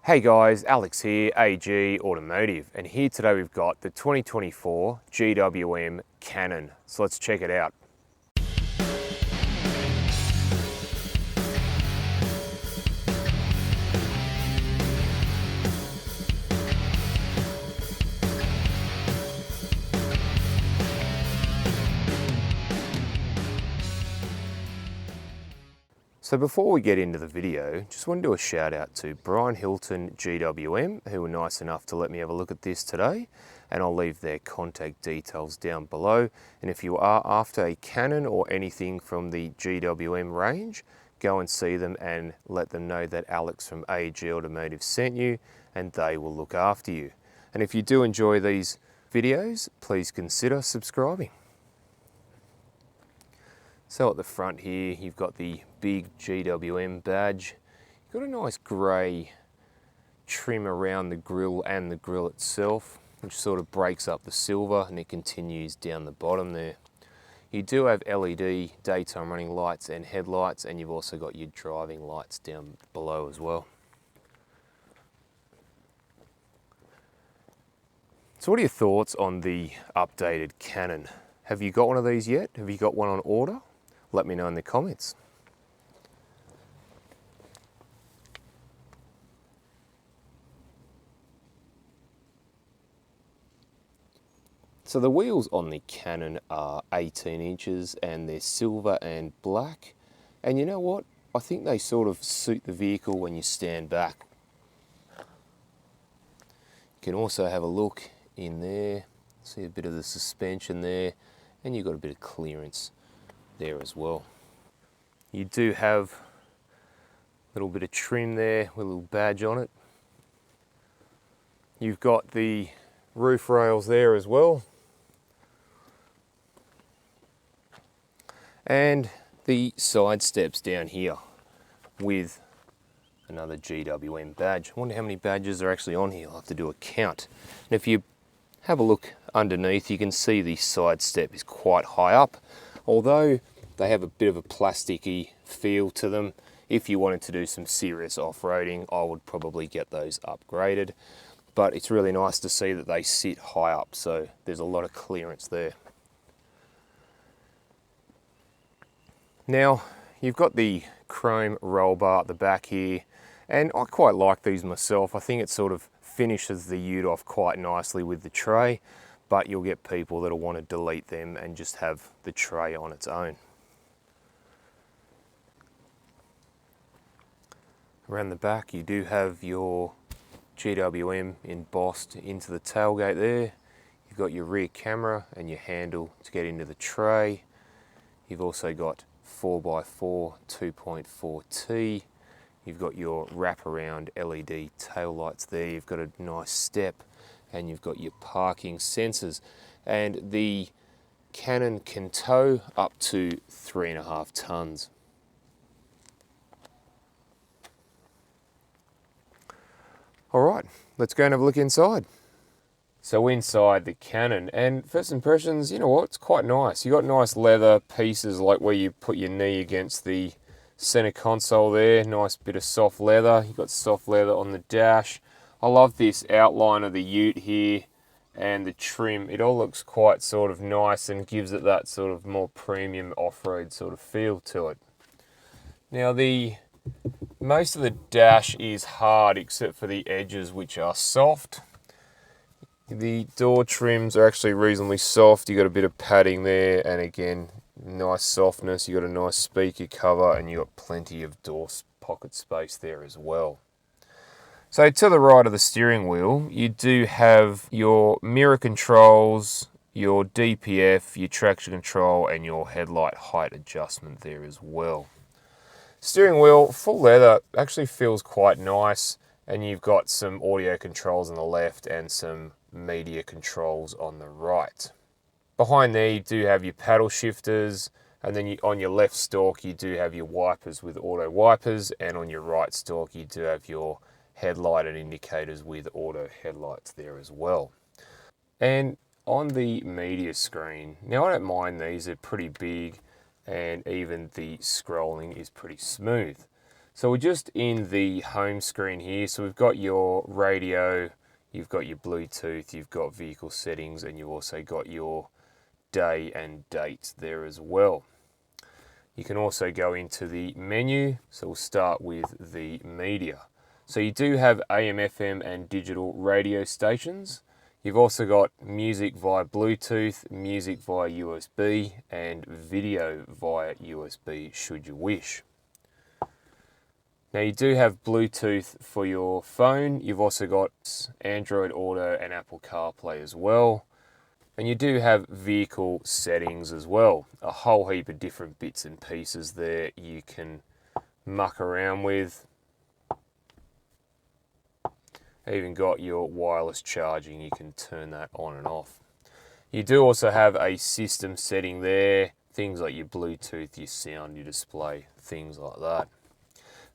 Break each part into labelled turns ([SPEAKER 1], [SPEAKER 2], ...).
[SPEAKER 1] Hey guys, Alex here, AG Automotive, and here today we've got the 2024 GWM Cannon. So let's check it out. So before we get into the video, just want to do a shout out to Brian Hilton GWM, who were nice enough to let me have a look at this today, and I'll leave their contact details down below. And if you are after a Canon or anything from the GWM range, go and see them and let them know that Alex from AG Automotive sent you, and they will look after you. And if you do enjoy these videos, please consider subscribing. So at the front here, you've got the big GWM badge. You've got a nice grey trim around the grille and the grille itself, which sort of breaks up the silver and it continues down the bottom there. You do have LED daytime running lights and headlights, and you've also got your driving lights down below as well. So what are your thoughts on the updated Canon? Have you got one of these yet? Have you got one on order? Let me know in the comments. So the wheels on the Canon are 18 inches and they're silver and black. And you know what? I think they sort of suit the vehicle when you stand back. You can also have a look in there, see a bit of the suspension there, and you've got a bit of clearance there as well. You do have a little bit of trim there with a little badge on it. You've got the roof rails there as well. And the side steps down here with another GWM badge. I wonder how many badges are actually on here. I'll have to do a count. And if you have a look underneath, you can see the side step is quite high up, although they have a bit of a plasticky feel to them. If you wanted to do some serious off-roading, I would probably get those upgraded. But it's really nice to see that they sit high up, so there's a lot of clearance there. Now, you've got the chrome roll bar at the back here, and I quite like these myself. I think it sort of finishes the ute off quite nicely with the tray, but you'll get people that'll want to delete them and just have the tray on its own. Around the back, you do have your GWM embossed into the tailgate there. You've got your rear camera and your handle to get into the tray. You've also got 4x4 2.4T. You've got your wraparound LED tail lights there. You've got a nice step, and you've got your parking sensors. And the Canon can tow up to 3.5 tons. All right, let's go and have a look inside. So inside the Canon, and first impressions, you know what, it's quite nice. You got nice leather pieces like where you put your knee against the center console there, nice bit of soft leather. You've got soft leather on the dash. I love this outline of the ute here and the trim. It all looks quite sort of nice and gives it that sort of more premium off-road sort of feel to it. Now most of the dash is hard except for the edges, which are soft. The door trims are actually reasonably soft. You got a bit of padding there, and again, nice softness. You got a nice speaker cover, and you got plenty of door pocket space there as well. So to the right of the steering wheel, you do have your mirror controls, your DPF, your traction control, and your headlight height adjustment there as well. Steering wheel, full leather, actually feels quite nice, and you've got some audio controls on the left and some media controls on the right. Behind there you do have your paddle shifters, and then on your left stalk you do have your wipers with auto wipers, and on your right stalk you do have your headlight and indicators with auto headlights there as well. And on the media screen, now I don't mind these, they're pretty big, and even the scrolling is pretty smooth. So we're just in the home screen here. So we've got your radio, you've got your Bluetooth, you've got vehicle settings, and you've also got your day and date there as well. You can also go into the menu. So we'll start with the media. So you do have AM, FM and digital radio stations. You've also got music via Bluetooth, music via USB, and video via USB should you wish. Now you do have Bluetooth for your phone. You've also got Android Auto and Apple CarPlay as well. And you do have vehicle settings as well. A whole heap of different bits and pieces there you can muck around with. Even got your wireless charging, you can turn that on and off. You do also have a system setting there, things like your Bluetooth, your sound, your display, things like that.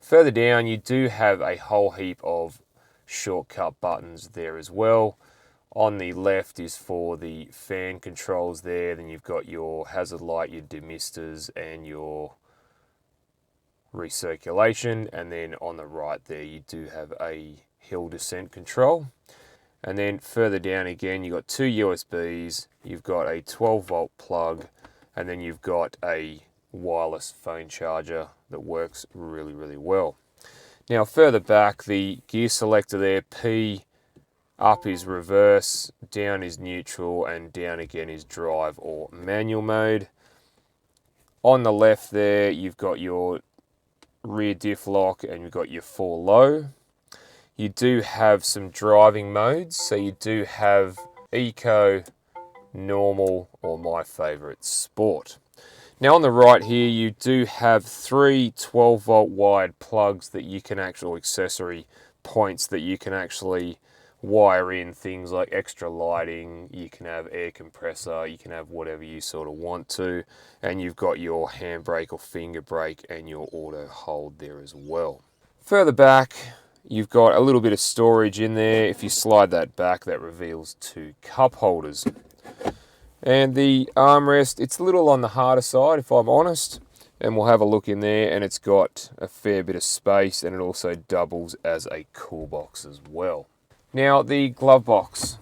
[SPEAKER 1] Further down, you do have a whole heap of shortcut buttons there as well. On the left is for the fan controls there, then you've got your hazard light, your demisters, and your recirculation, and then on the right there you do have a hill descent control. And then further down again you've got two USBs, you've got a 12-volt plug, and then you've got a wireless phone charger that works really well. Now further back, the gear selector there, P, up is reverse, down is neutral, and down again is drive or manual mode. On the left there you've got your rear diff lock and you've got your 4 low. You do have some driving modes, so you do have Eco, Normal, or my favourite, Sport. Now on the right here you do have 3 12-volt wired plugs that you can actually, accessory points that you can actually wire in, things like extra lighting, you can have air compressor, you can have whatever you sort of want to, and you've got your handbrake or finger brake and your auto hold there as well. Further back you've got a little bit of storage in there. If you slide that back, that reveals 2 cup holders. And the armrest, it's a little on the harder side if I'm honest, and we'll have a look in there, and it's got a fair bit of space, and it also doubles as a cool box as well. Now the glove box,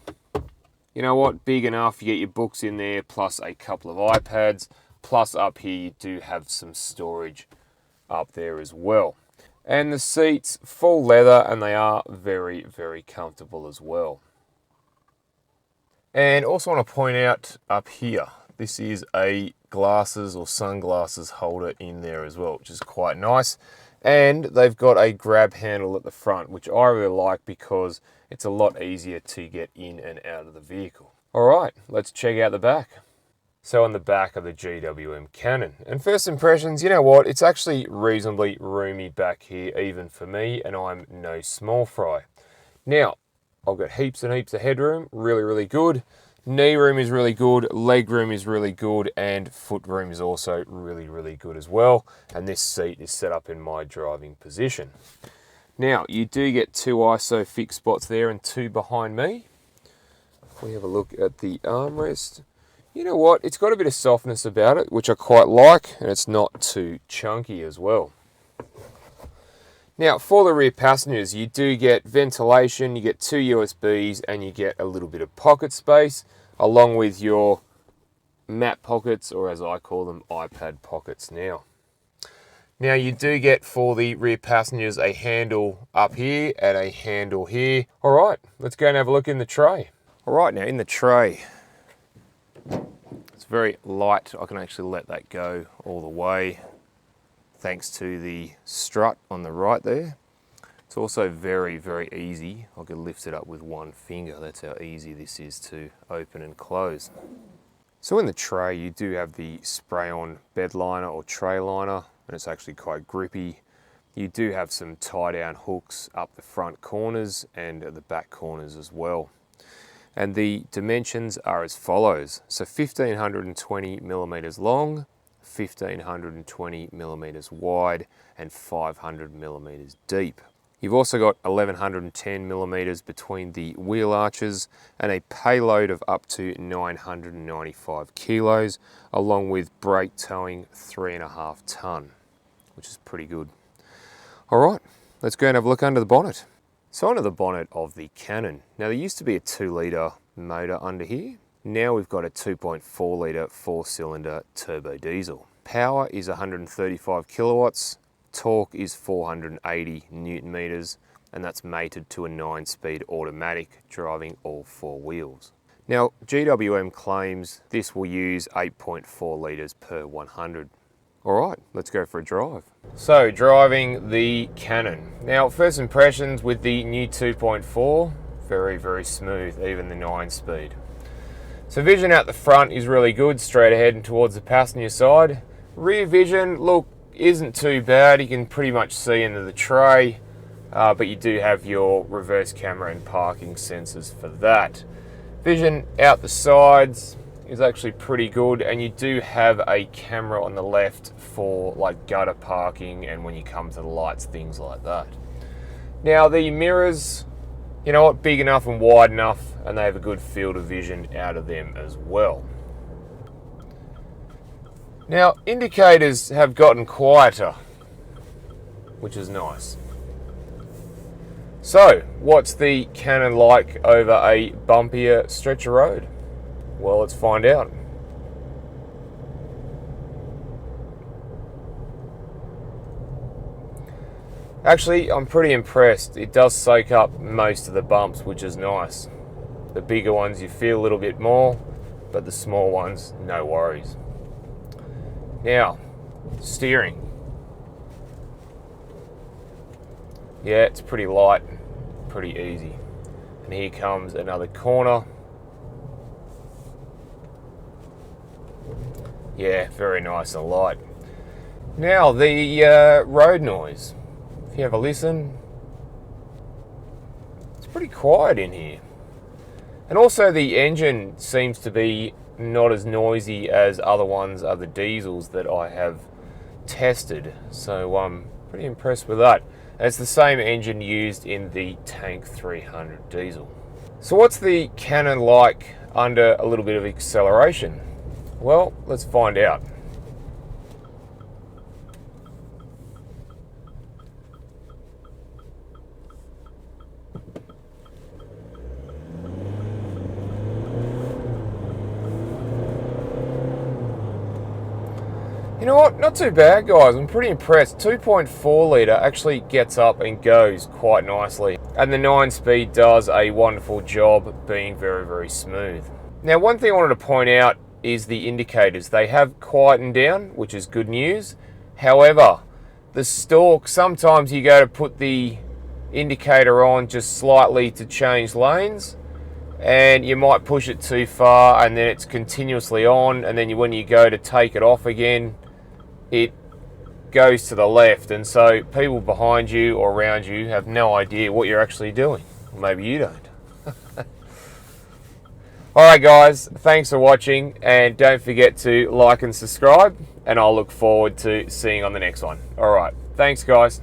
[SPEAKER 1] you know what, big enough. You get your books in there plus a couple of iPads, plus up here you do have some storage up there as well. And the seats, full leather, and they are very comfortable as well. And also want to point out up here, this is a glasses or sunglasses holder in there as well, which is quite nice. And they've got a grab handle at the front, which I really like because it's a lot easier to get in and out of the vehicle. All right, let's check out the back. So on the back of the GWM Cannon. And first impressions, you know what, it's actually reasonably roomy back here, even for me, and I'm no small fry. Now, I've got heaps and heaps of headroom, really good. Knee room is really good, leg room is really good, and foot room is also really good as well. And this seat is set up in my driving position. Now, you do get 2 ISO fixed spots there and 2 behind me. If we have a look at the armrest, you know what, it's got a bit of softness about it, which I quite like, and it's not too chunky as well. Now, for the rear passengers, you do get ventilation, you get 2 USBs, and you get a little bit of pocket space, along with your map pockets, or as I call them, iPad pockets now. Now, you do get, for the rear passengers, a handle up here and a handle here. All right, let's go and have a look in the tray. All right, now in the tray, it's very light. I can actually let that go all the way, thanks to the strut on the right there. It's also very easy. I can lift it up with one finger. That's how easy this is to open and close. So in the tray, you do have the spray-on bed liner or tray liner, and it's actually quite grippy. You do have some tie-down hooks up the front corners and at the back corners as well. And the dimensions are as follows. So 1520 millimeters long, 1520 millimeters wide, and 500 millimeters deep. You've also got 1110 millimeters between the wheel arches and a payload of up to 995 kilos, along with brake towing 3.5 ton, which is pretty good. Alright, let's go and have a look under the bonnet. So under the bonnet of the Canon, now there used to be a 2-litre motor under here. Now we've got a 2.4 litre 4-cylinder turbo diesel. Power is 135 kilowatts, torque is 480 newton meters, and that's mated to a 9-speed automatic driving all 4 wheels. Now GWM claims this will use 8.4 litres per 100. Alright, let's go for a drive. So driving the Canon. Now first impressions with the new 2.4, very smooth, even the 9-speed. So vision out the front is really good, straight ahead and towards the passenger side. Rear vision, look, isn't too bad. You can pretty much see into the tray, but you do have your reverse camera and parking sensors for that. Vision out the sides is actually pretty good, and you do have a camera on the left for like gutter parking and when you come to the lights, things like that. Now the mirrors, you know what, big enough and wide enough, and they have a good field of vision out of them as well. Now indicators have gotten quieter, which is nice. So what's the Canon like over a bumpier stretch of road? Well, let's find out. Actually, I'm pretty impressed. It does soak up most of the bumps, which is nice. The bigger ones you feel a little bit more, but the small ones, no worries. Now, steering. Yeah, it's pretty light, pretty easy. And here comes another corner. Yeah, very nice and light. Now, the road noise. If you have a listen, it's pretty quiet in here. And also the engine seems to be not as noisy as other diesels that I have tested. So I'm pretty impressed with that. And it's the same engine used in the Tank 300 diesel. So what's the Canon like under a little bit of acceleration? Well, let's find out. You know what, not too bad guys, I'm pretty impressed. 2.4 litre actually gets up and goes quite nicely. And the 9-speed does a wonderful job being very smooth. Now one thing I wanted to point out is the indicators. They have quietened down, which is good news. However, the stalk, sometimes you go to put the indicator on just slightly to change lanes, and you might push it too far and then it's continuously on, and then when you go to take it off again, it goes to the left, and so people behind you or around you have no idea what you're actually doing. Maybe you don't. Alright guys, thanks for watching, and don't forget to like and subscribe, and I'll look forward to seeing you on the next one. Alright, thanks guys.